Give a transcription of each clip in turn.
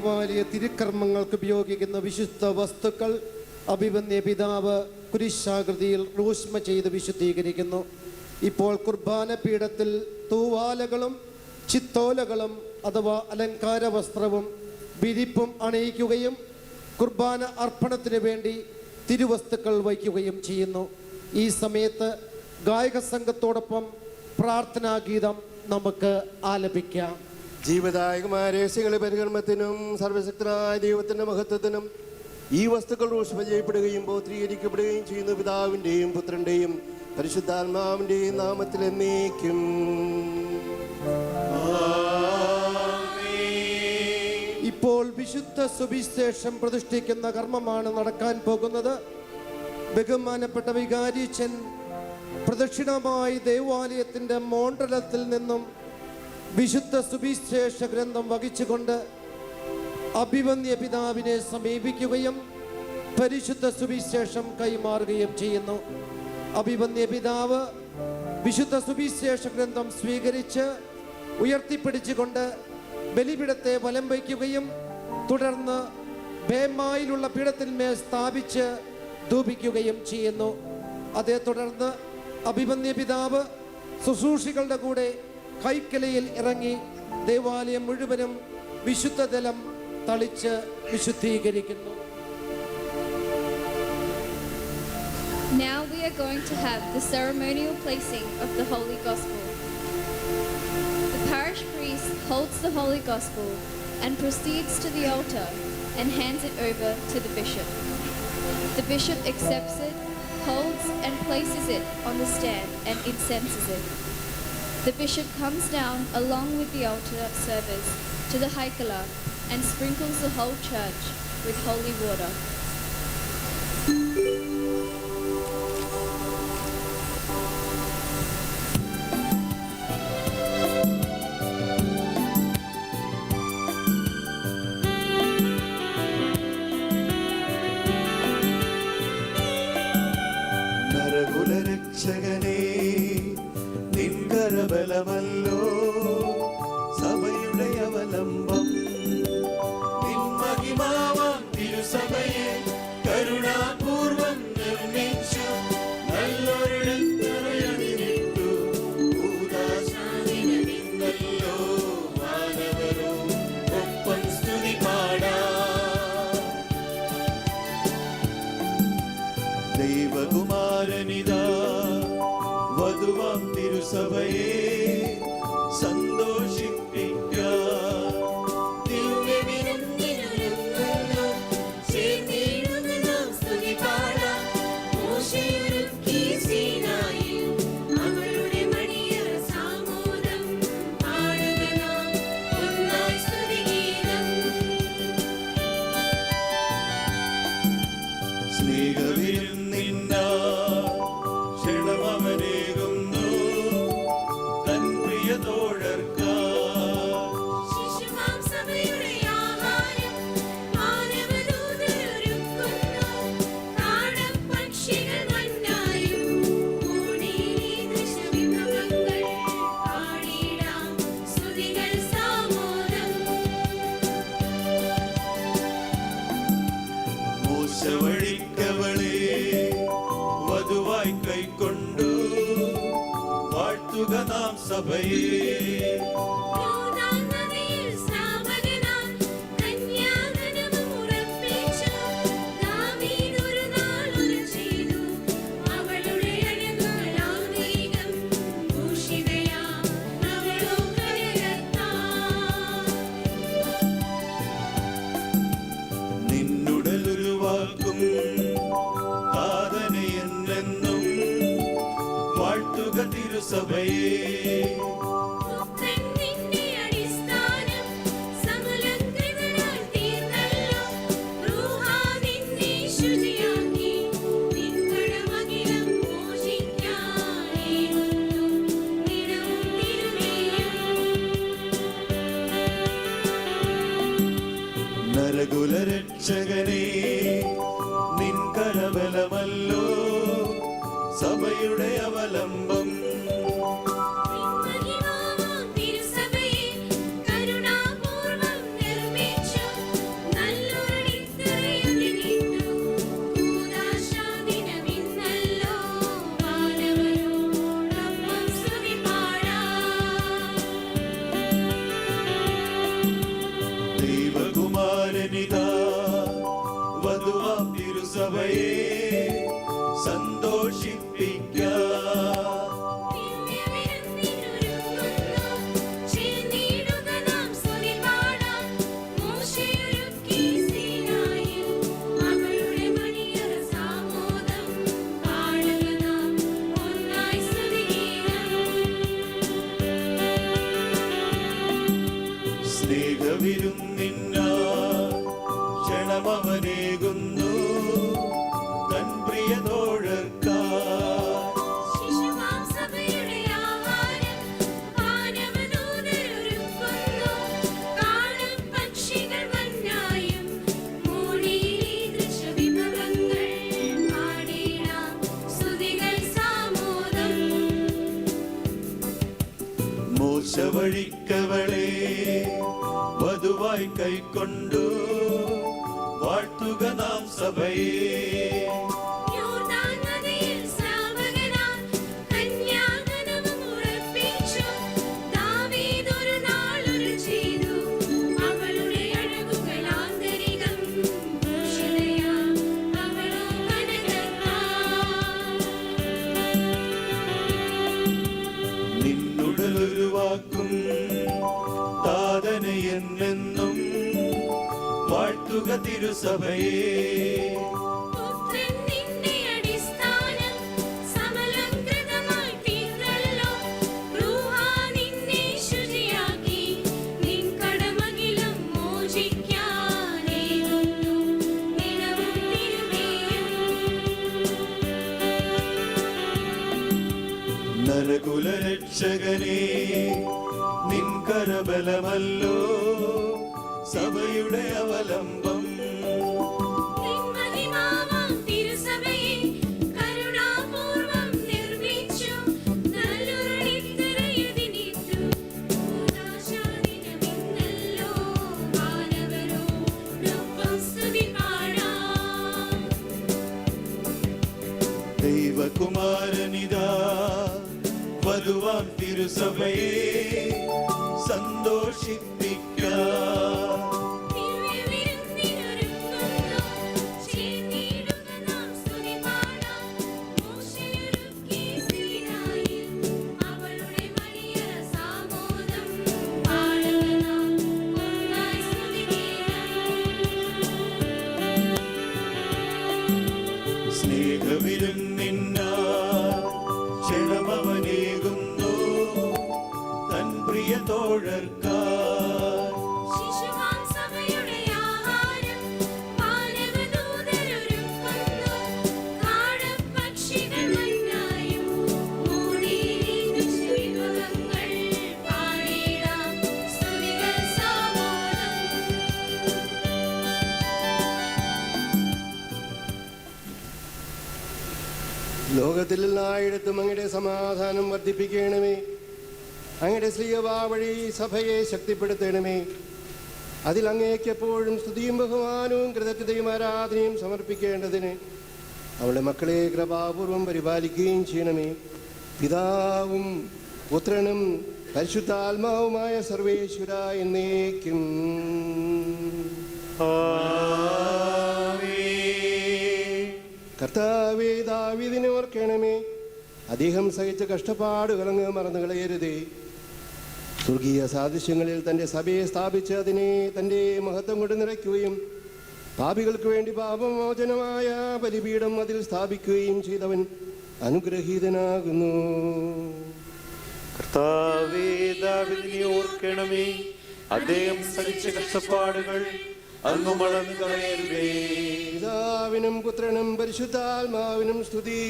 വലിയ തിരുക്കർമ്മങ്ങൾക്ക് ഉപയോഗിക്കുന്ന വിശുദ്ധ വസ്തുക്കൾ അഭിവന്യ പിതാവ് കുരിശാകൃതിയിൽ റൂഷ്മ ചെയ്ത് വിശുദ്ധീകരിക്കുന്നു. ഇപ്പോൾ കുർബാന പീഠത്തിൽ തൂവാലകളും ചിത്തോലകളും അഥവാ അലങ്കാര വസ്ത്രവും വിരിപ്പും അണിയിക്കുകയും കുർബാന അർപ്പണത്തിന് വേണ്ടി തിരുവസ്തുക്കൾ വയ്ക്കുകയും ചെയ്യുന്നു. ഈ സമയത്ത് ഗായക സംഘത്തോടൊപ്പം പ്രാർത്ഥനാഗീതം നമുക്ക് ആലപിക്കാം. ജീവദായകമായ രഹസ്യങ്ങളുടെ പരികർമ്മത്തിനും സർവശക്തനായ ദൈവത്തിൻ്റെ മഹത്വത്തിനും ഈ വസ്തുക്കൾ റൂഷ്മ ചെയ്യപ്പെടുകയും പൗത്രീകരിക്കപ്പെടുകയും ചെയ്യുന്ന പിതാവിൻ്റെയും പുത്രൻ്റെയും പരിശുദ്ധാത്മാവിൻ്റെയും നാമത്തിൽ എന്നേക്കും. ഇപ്പോൾ വിശുദ്ധ സുവിശേഷം പ്രതിഷ്ഠിക്കുന്ന കർമ്മമാണ് നടക്കാൻ പോകുന്നത്. ബഹുമാനപ്പെട്ട വികാരിച്ചൻ പ്രദക്ഷിണമായി ദേവാലയത്തിൻ്റെ മോണ്ടലത്തിൽ നിന്നും വിശുദ്ധ സുവിശേഷ ഗ്രന്ഥം വഹിച്ചുകൊണ്ട് അഭിവന്യ പിതാവിനെ സമീപിക്കുകയും പരിശുദ്ധ സുവിശേഷം കൈമാറുകയും ചെയ്യുന്നു. അഭിവന്യ പിതാവ് വിശുദ്ധ സുവിശേഷ ഗ്രന്ഥം സ്വീകരിച്ച് ഉയർത്തിപ്പിടിച്ചുകൊണ്ട് ബലിപീഠത്തെ വലം വയ്ക്കുകയും തുടർന്ന് ബേമായിലുള്ള പീഠത്തിന്മേൽ സ്ഥാപിച്ച് ധൂപിക്കുകയും ചെയ്യുന്നു. അതേ തുടർന്ന് അഭിവന്യ പിതാവ് ശുശ്രൂഷികളുടെ കൂടെ കൈക്കലയിൽ ഇറങ്ങി ദേവാലയം മുഴുവനും വിശുദ്ധ ജലം തളിച്ച് വിശുദ്ധീകരിക്കുന്നു. Now we are going to have the ceremonial placing of the Holy Gospel. The parish priest holds the Holy Gospel and proceeds to the altar and hands it over to the bishop. The bishop accepts it, holds and places it on the stand and incenses it. The bishop comes down along with the altar servers to the Haikala and sprinkles the whole church with holy water. നരകുലരക്ഷകനേ, നിൻകരബലമല്ലോ സഭയുടെ അവലംബം. നിൻമഹിമാവാം തിരുസഭയെ കരുണാപൂർവം നിർമ്മിച്ചു നല്ലൊരിടത്തറയണിട്ടു ഭൂതാശാദിനമിന്നല്ലോ മാനവരോ ഒപ്പം സ്തുതി പാടാം. ദൈവകുമാരനിതാ വധുവാം തിരുസഭയെ നാം സഭയെ നിന്നുടലുരുവാക്കും താതനയെന്നെന്നും വാഴ്ത്തുക തിരുസഭയെ. നരകുലരക്ഷകനേ, നിൻകരബലമല്ലോ സഭയുടെ അവലംബം. തിരുസഭയെ കരുണാപൂർവം നിർമ്മിച്ചു വഴിക്കവളെ വധുവായി കൈക്കൊണ്ടു വാഴ്ത്തുക നാം സഭയെ. നിന്നുടലൊരുവാക്കും താതനയെന്നെന്നും വാഴ്ത്തുക തിരുസഭയെ. നരകുലരക്ഷകനേ നിൻ കരബലമല്ലോ സഭയുടെ അവലംബം. ദൈവകുമാരനിതാ വധുവാം തിരുസഭയെ സന്തോഷിപ്പിക്കാം. സ്നേഹവിരുന്നിനാൽ ക്ഷണമവനേകുന്നു തൻ പ്രിയ തോഴർക്കാർ. ലോകത്തിൽ എല്ലായിടത്തും അങ്ങയുടെ സമാധാനം വർദ്ധിപ്പിക്കണമേ. അങ്ങയുടെ സ്ലീഹവാ വഴി സഭയെ ശക്തിപ്പെടുത്തണമേ. അതിൽ അങ്ങേക്ക് എപ്പോഴും സ്തുതിയും ബഹുമാനവും കൃതജ്ഞതയും ആരാധനയും സമർപ്പിക്കേണ്ടതിന് അവളുടെ മക്കളെ കൃപാപൂർവം പരിപാലിക്കുകയും ചെയ്യണമേ. പിതാവും പുത്രനും പരിശുദ്ധാത്മാവുമായ സർവേശ്വര എന്നേക്കും. കർത്താവേ, ദാവീദിനെ ഓർക്കണമേ. അദ്ദേഹം സഹിച്ച കഷ്ടപ്പാടുകളങ്ങ് മറന്നു കളയരുതേ. സ്വർഗീയ സാദൃശ്യങ്ങളിൽ തൻ്റെ സഭയെ സ്ഥാപിച്ച് അതിനെ തൻ്റെ മഹത്വം കൊണ്ട് നിറയ്ക്കുകയും പാപികൾക്ക് വേണ്ടി പാപമോചനമായ ബലിപീഠം അതിൽ സ്ഥാപിക്കുകയും ചെയ്തവൻ അനുഗ്രഹീതനാകുന്നു. കർത്താവേ, ദാവീദിനെ ഓർക്കണമേ. അദ്ദേഹം സഹിച്ച കഷ്ടപ്പാടുകൾ അങ്ങ് മറന്നു കളയരുതേ. പിതാവിനും പുത്രനും പരിശുദ്ധാത്മാവിനും സ്തുതി.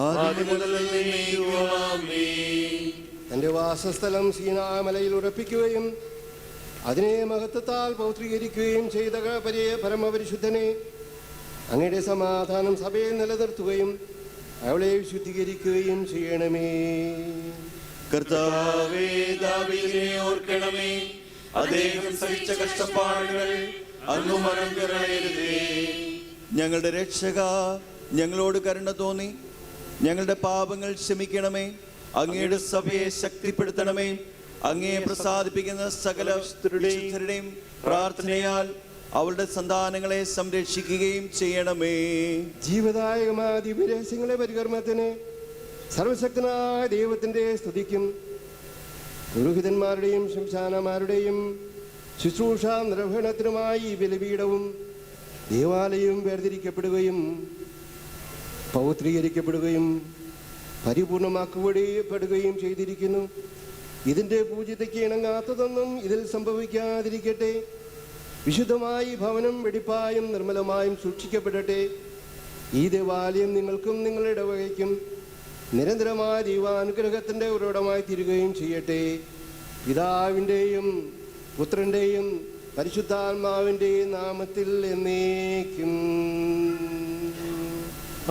ആദ്യം മുതൽ എന്നേക്കും ആമേൻ. തൻ്റെ വാസസ്ഥലം സീനാമലയിൽ ഉറപ്പിക്കുകയും അതിനെ മഹത്വത്താൽ പൗത്രീകരിക്കുകയും ചെയ്ത പരമപരിശുദ്ധനെ അങ്ങയുടെ സമാധാനം സഭയിൽ നിലനിർത്തുകയും അവളെ വിശുദ്ധീകരിക്കുകയും ചെയ്യണമേ. കർത്താവേ, ദാവീദിനെ ഓർക്കണമേ. അദ്ദേഹം സഹിച്ച കഷ്ടപ്പാടുകൾ അങ്ങ് മറന്നു കളയരുതേ. ഞങ്ങളുടെ രക്ഷക, ഞങ്ങളോട് കരുണ തോന്നി ഞങ്ങളുടെ പാപങ്ങൾ ക്ഷമിക്കണമേ. അങ്ങയുടെ സഭയെ ശക്തിപ്പെടുത്തണമേ. അങ്ങയെ പ്രസാദിപ്പിക്കുന്ന സകല വിശുദ്ധരുടെയും പ്രാർത്ഥനയാൽ അവളുടെ സന്താനങ്ങളെ സംരക്ഷിക്കുകയും ചെയ്യണമേ. ജീവദായകമായ ദിവ്യരഹസ്യങ്ങളെ പരികർമ്മത്തിന് സർവശക്തനായ ദൈവത്തിൻ്റെ സ്തുതിക്കും പുരോഹിതന്മാരുടെയും ശംശാനമാരുടെയും ശുശ്രൂഷ നിർവഹണത്തിനുമായി ഈ ബലിപീഠവും ദേവാലയവും വേർതിരിക്കപ്പെടുകയും പൗത്രീകരിക്കപ്പെടുകയും പരിപൂർണമാക്കപ്പെടുകയും ചെയ്തിരിക്കുന്നു. ഇതിൻ്റെ പൂജിതയ്ക്ക് ഇണങ്ങാത്തതൊന്നും ഇതിൽ സംഭവിക്കാതിരിക്കട്ടെ. വിശുദ്ധമായി ഭവനം വെടിപ്പായും നിർമ്മലമായും സൂക്ഷിക്കപ്പെടട്ടെ. ഈ ദേവാലയം നിങ്ങൾക്കും നിങ്ങളുടെ ഇടവകയ്ക്കും നിരന്തരമായ ദൈവാനുഗ്രഹത്തിൻ്റെ ഉറവിടമായി തീരുകയും ചെയ്യട്ടെ. പിതാവിൻ്റെയും പുത്രൻ്റെയും പരിശുദ്ധാത്മാവിൻ്റെയും നാമത്തിൽ എന്നേക്കും.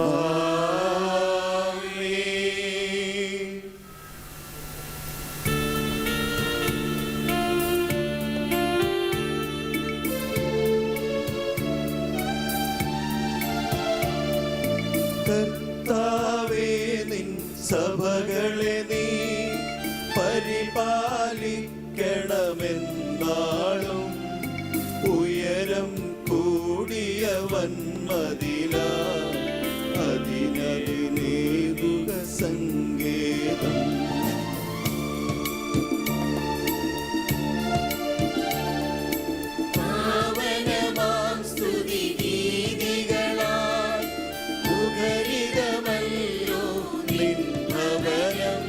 ആമേൻ. സഭകളെ നീ പരിപാലിക്കണമെന്നാളും ഉയരം കൂടിയ വന്മതില അതിനേകുക സങ്കേതം. പാവനമാം സ്തുതിഗീതികളാൽ മുഖരിതമല്ലോ നിൻ ഭവനം.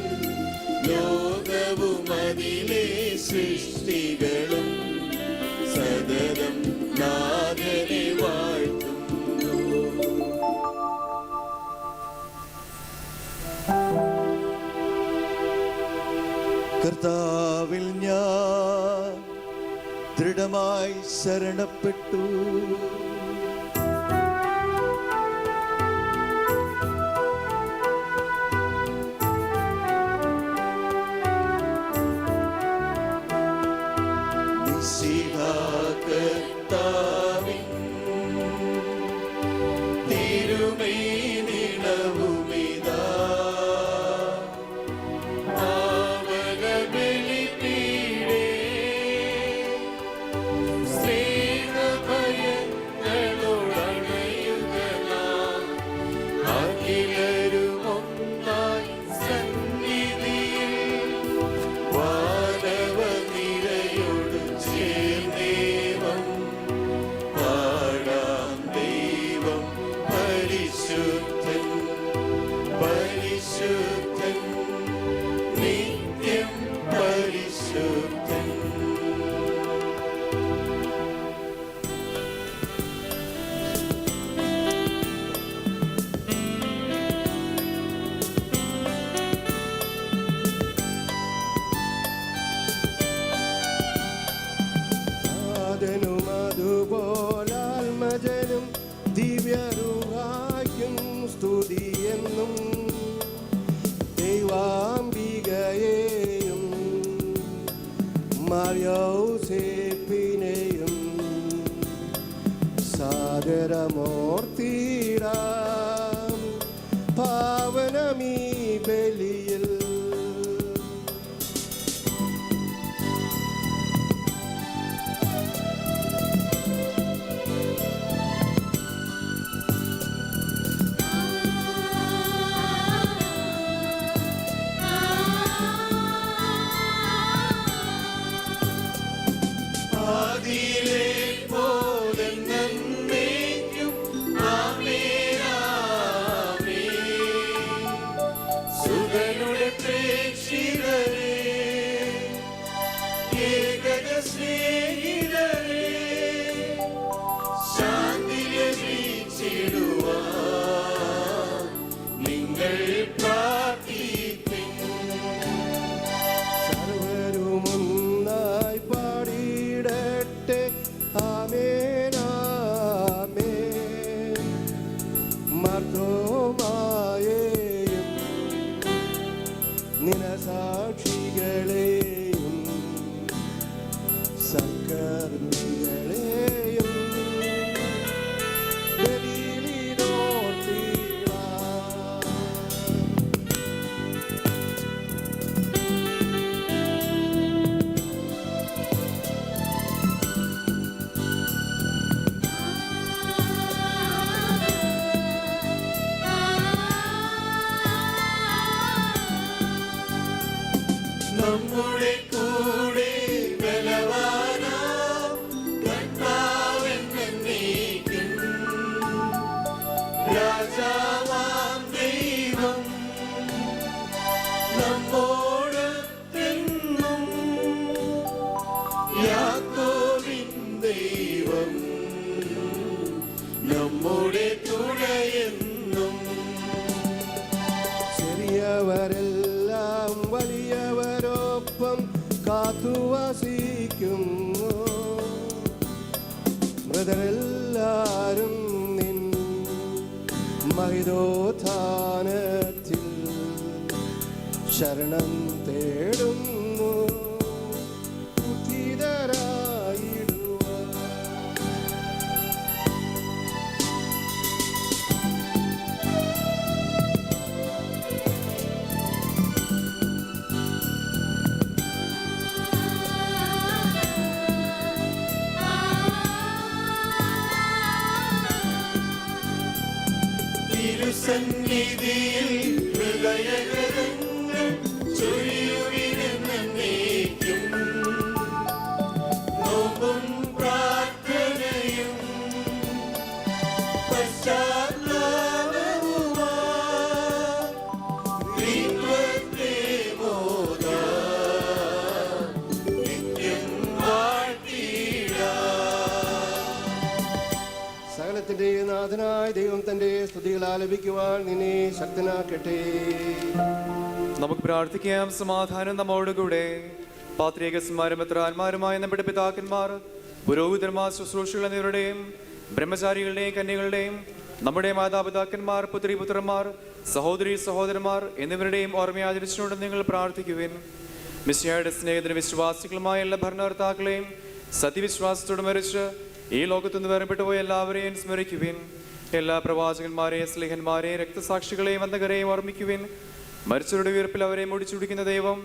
ലോകവും അതിലെ സൃഷ്ടികളും സതതം നാഥനെ വാഴ്ത്തുന്നു. കർത്താവിൽ ഞാൻ ദൃഢമായി ശരണപ്പെട്ടു. കർത്താവിൻ തിരുമേനിടവുമിതാ പാവനബലിപീഠേ സ്നേഹഭയങ്ങളോടണയുക നാം. അഖിലരുമൊന്നായി സന്നിധിയിൽ വാനവനിരയോട് ചേർന്നേവം പാടാം. ദൈവം പരിശുദ്ധൻ പരിശുദ്ധൻ നിത്യം പരിശുദ്ധൻ. സാധനും അതുപോലാത്മജനും ദിവ്യരുഹായ്ക്കും സ്തുതിയെന്നും ദൈവാംബികയെയും മറിയൗസേപ്പിനെയും സാദരമോർത്തിടാം പാവനമീ ബലിയിൽ. ആദിയിലെ പോലെ നന്മയ്ക്കും ആമേൻ ആമേൻ. സുതനുടെ പ്രേക്ഷിതരേ ഏകജ സ്നേഹിതരേ ശാന്തി ലഭിച്ചിടുവാൻ നിങ്ങൾ പ്രാർത്ഥിപ്പിൻ. സർവരുമൊന്നായി പാടിയിടട്ടെ ആമേൻ ആമേൻ. മർദ്ദോമായെയും നിനസാക്ഷികളെയും സൽക്കർമ്മികളെയും ബലിയിലോർത്തിടാം. നമ്മുടെ കൂടെ ബലവാനാം കർത്താവെന്നേക്കും. രാജാവാം ദൈവം നമ്മോടൊത്തെന്നും. യാക്കോബിൻ ദൈവം നമ്മുടെ തുണയെന്നും. ചെറിയവരെല്ലാം വലിയവരൊപ്പം കാത്തുവസിക്കുന്നു. മൃതരെല്ലാരും നിൻ മഹിതോത്ഥാനത്തിൽ ശരണം തേടുന്നു. ഉദ്ധിതരായിടുവാൻ തിരുസന്നിധിയിൽ ഹൃദയഗതങ്ങൾ ചൊരിയുവിനെന്നേക്കും നോമ്പും പ്രാർത്ഥനയും സകലത്തിന്റെ നാഥനായ ദൈവം തന്റെ സ്തുതികൾ ആലപിക്കുവാൻ നിന്നെ ശക്തനാക്കട്ടെ. നമുക്ക് പ്രാർത്ഥിക്കാം. സമാധാനം നമ്മോടുകൂടെ. പാത്രികന്മാരും മെത്രാന്മാരുമായ നമ്മുടെ പിതാക്കന്മാർ, പുരോഹിതന്മാർ, ശുശ്രൂഷകൾ എന്നിവരുടെയും ബ്രഹ്മചാരികളുടെയും കന്യകളുടെയും നമ്മുടെ മാതാപിതാക്കന്മാർ, പുത്രിപുത്രന്മാർ, സഹോദരി സഹോദരന്മാർ എന്നിവരുടെയും ഓർമ്മയാചരിച്ചുകൊണ്ട് നിങ്ങൾ പ്രാർത്ഥിക്കുവിൻ. മിശിഹായുടെ സ്നേഹത്തിന് വിശ്വാസികളുമായ എല്ലാ ഭരണകർത്താക്കളെയും സത്യവിശ്വാസത്തോട് മരിച്ച് ഈ ലോകത്തുനിന്ന് വേർപെട്ടു പോയ എല്ലാവരെയും സ്മരിക്കുവിൻ. എല്ലാ പ്രവാചകന്മാരെയും സ്ലിഹന്മാരെയും രക്തസാക്ഷികളെയും വന്ദകരെയും ഓർമ്മിക്കുവിൻ. മരിച്ചവരുടെ ഉയർപ്പിൽ അവരെ മുടിച്ചുടിക്കുന്ന ദൈവം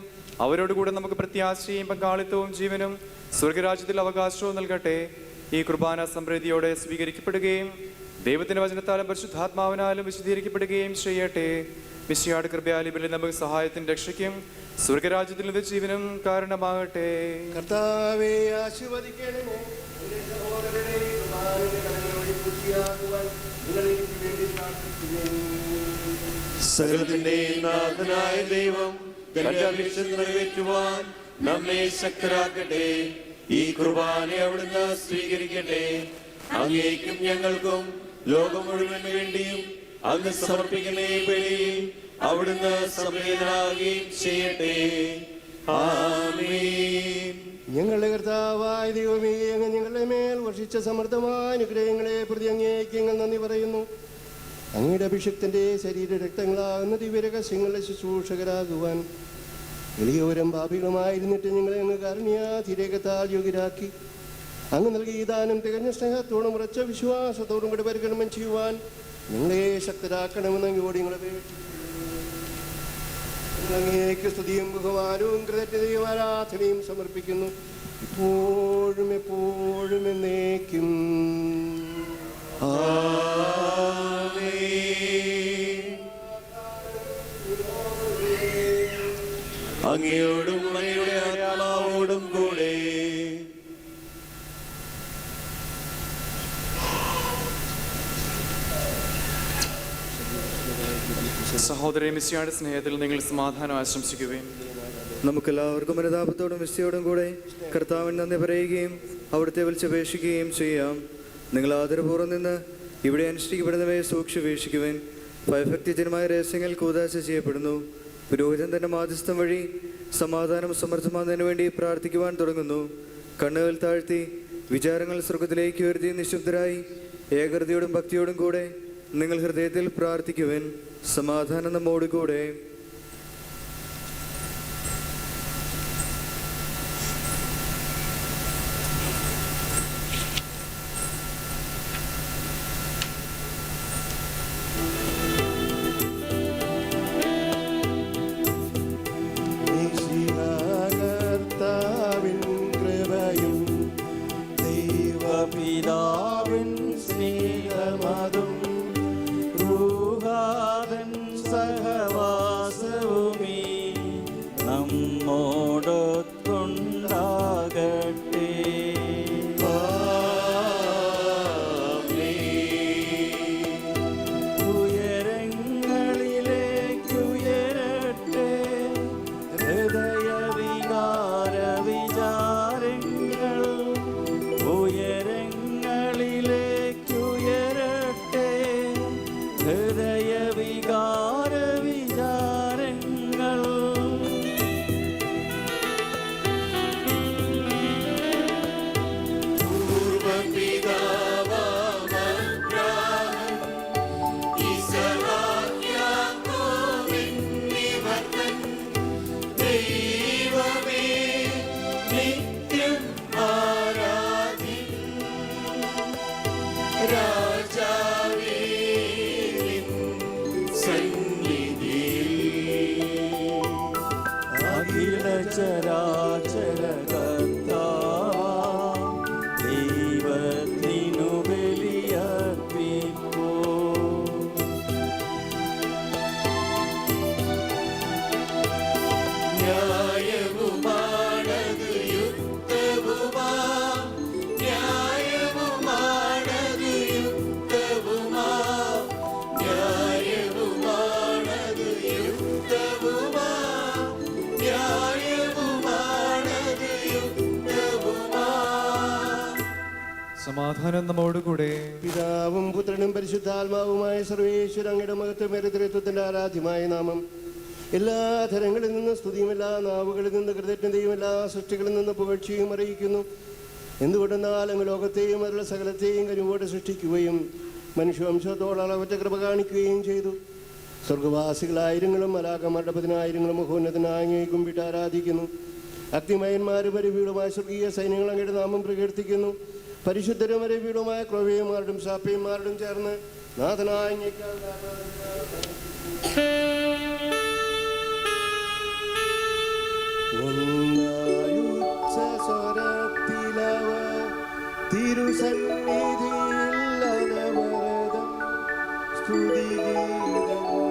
അവരോടുകൂടെ നമുക്ക് പ്രത്യാശയും പങ്കാളിത്തവും ജീവനും സ്വർഗരാജ്യത്തിൽ അവകാശവും നൽകട്ടെ. ഈ കുർബാന സമൃദ്ധിയോടെ സ്വീകരിക്കപ്പെടുകയും ദൈവത്തിന്റെ വചനത്താലും പരിശുദ്ധാത്മാവിനാലും വിശദീകരിക്കപ്പെടുകയും ചെയ്യട്ടെ. മിശിഹായുടെ കൃപയാൽ ഇവരിൽ നമുക്ക് സഹായത്തിന് രക്ഷയ്ക്കും സ്വർഗരാജ്യത്തിൽ ജീവനും കാരണമാകട്ടെ. കർത്താവേ ആശീർവദിക്കണമേ. നിന്റെ സഹോദരനെ കുർബാനയുടെ കടങ്ങളെ പൂർത്തിയാക്കുവാൻ നിങ്ങൾ എനിക്ക് വേണ്ടി പ്രാർത്ഥിക്കുവിൻ. സകലത്തിന്റെ നാഥനായ ദൈവം തന്റെ അഭിഷ്ടം നിറവേറ്റുവാൻ നമ്മെ ശക്തരാക്കട്ടെ. ഈ കുർബാന അവിടുന്ന് സ്വീകരിക്കട്ടെ. അങ്ങേക്കും ഞങ്ങൾക്കും ലോകം മുഴുവന് വേണ്ടിയും അങ്ങ് സമർപ്പിക്കുന്ന ഈ ബലിയിൽ അവിടുന്ന് സംപ്രീതനാകുകയും ചെയ്യട്ടെ. ആമേൻ. ഞങ്ങളുടെ കർത്താവായ ദൈവമേ, അങ്ങ് ഞങ്ങളുടെ മേൽ വർഷിച്ച സമൃദ്ധമായ അനുഗ്രഹങ്ങളെ പ്രതി അങ്ങേക്ക് ഞങ്ങൾ നന്ദി പറയുന്നു. അങ്ങയുടെ അഭിഷക്തന്റെ ശരീര രക്തങ്ങളാകുന്ന ദിവ്യരഹസ്യങ്ങളുടെ ശുശ്രൂഷകരാകുവാൻ എളിയവരും പാപികളുമായിരുന്നിട്ട് ഞങ്ങളെ അങ്ങ് കാരുണ്യാതിരേകത്താൽ യോഗ്യരാക്കി. അങ്ങ് നൽകിയ ദാനം തികഞ്ഞ സ്നേഹത്തോടും ഉറച്ച വിശ്വാസത്തോടും കൂടെ പരിഗണനം ചെയ്യുവാൻ ഞങ്ങളെ ശക്തരാക്കണമെന്ന് അങ്ങോട് ഞങ്ങളെ അങ്ങേക്ക് സ്തുതിയും ബഹുമാനവും കൃതജ്ഞതയും ആരാധനയും സമർപ്പിക്കുന്നു, ഇപ്പോഴും എപ്പോഴും എന്നേക്കും. അങ്ങയോടും അങ്ങയുടെ ആത്മാവോടും കൂടെ. സഹോദരൻ മിശിഹായുടെ സ്നേഹത്തിൽ നിങ്ങൾ സമാധാനം ആശംസിക്കുകയും നമുക്കെല്ലാവർക്കും അനുതാപത്തോടും വിശയോടും കൂടെ കർത്താവിന് നന്ദി പറയുകയും അവിടുത്തെ വിളിച്ചപേക്ഷിക്കുകയും ചെയ്യാം. നിങ്ങൾ ആദരപൂർവ്വം നിന്ന് ഇവിടെ അനുഷ്ഠിക്കപ്പെടുന്നവയെ സൂക്ഷിച്ച് വീക്ഷിക്കുവാൻ ഭയഭക്തിജനമായ രഹസ്യങ്ങൾ കൂദാശ ചെയ്യപ്പെടുന്നു. പുരോഹിതൻ തന്റെ മാധ്യസ്ഥം വഴി സമാധാനം സമർത്ഥമാകുന്നതിന് വേണ്ടി പ്രാർത്ഥിക്കുവാൻ തുടങ്ങുന്നു. കണ്ണുകൾ താഴ്ത്തി വിചാരങ്ങൾ സ്വർഗത്തിലേക്ക് ഉയർത്തി നിശബ്ദരായി ഏകൃതിയോടും ഭക്തിയോടും കൂടെ നിങ്ങൾ ഹൃദയത്തിൽ പ്രാർത്ഥിക്കുവാൻ. സമാധാനം നമ്മോട് കൂടെ. കർത്താവിൻ കൃപയും ദൈവപിതാവിൻ സ്നേഹമതും റൂഹാദൻ സഹവാസവുമീ നമ്മോടൊത്തുണ്ടാകട്ടെ. ഉയരങ്ങളിലേക്കുയരട്ടെ ഹൃദയവികാര വിചാരങ്ങൾ. ഉയരങ്ങളിലേക്കുയരട്ടെ ഹൃദയവികാര വിചാരങ്ങൾ. ദൈവമേ നിത്യം ആരാധ്യൻ. രാജാവേ നിൻ സന്നിധിയിൽ അഖില ചരാചര കർത്താവാം ദൈവത്തിനു ബലിയർപ്പിപ്പോ. സമാധാനം നമ്മോടുകൂടെ. പിതാവും പുത്രനും പരിശുദ്ധാത്മാവുമായ സർവേശ്വര അങ്ങയുടെ മഹത്വമേറിയ ത്രിത്വത്തിന്റെ ആരാധ്യമായ നാമം എല്ലാ തരങ്ങളിൽ നിന്ന് സ്തുതിയും എല്ലാ നാവുകളിൽ നിന്ന് കൃതജ്ഞതയും എല്ലാ സൃഷ്ടികളിൽ നിന്ന് പുകഴ്ചയും അറിയിക്കുന്നു. എന്തുകൊണ്ടെന്നാൽ അങ്ങ് ലോകത്തെയും അതിലുള്ള സകലത്തെയും കരുവോടെ സൃഷ്ടിക്കുകയും മനുഷ്യവംശത്തോളം അളവറ്റ കൃപ കാണിക്കുകയും ചെയ്തു. സ്വർഗവാസികളായിരങ്ങളും മലാകമാരുടെ 10,000 മഹോന്നതനായി അങ്ങയെ കുമ്പിട്ട് ആരാധിക്കുന്നു. അഗ്നിമയന്മാരും പരിവീടുമായ സ്വർഗീയ സൈന്യങ്ങൾ അങ്ങയുടെ നാമം പ്രകീർത്തിക്കുന്നു. പരിശുദ്ധരും പരിവീടുമായ ക്രോവ്യന്മാരുടെയും സാപ്യന്മാരുടെയും ചേർന്ന് നാഥനായ തിരുസന്നിധിയിൽ അനവരതം സ്തുതിഗീതങ്ങൾ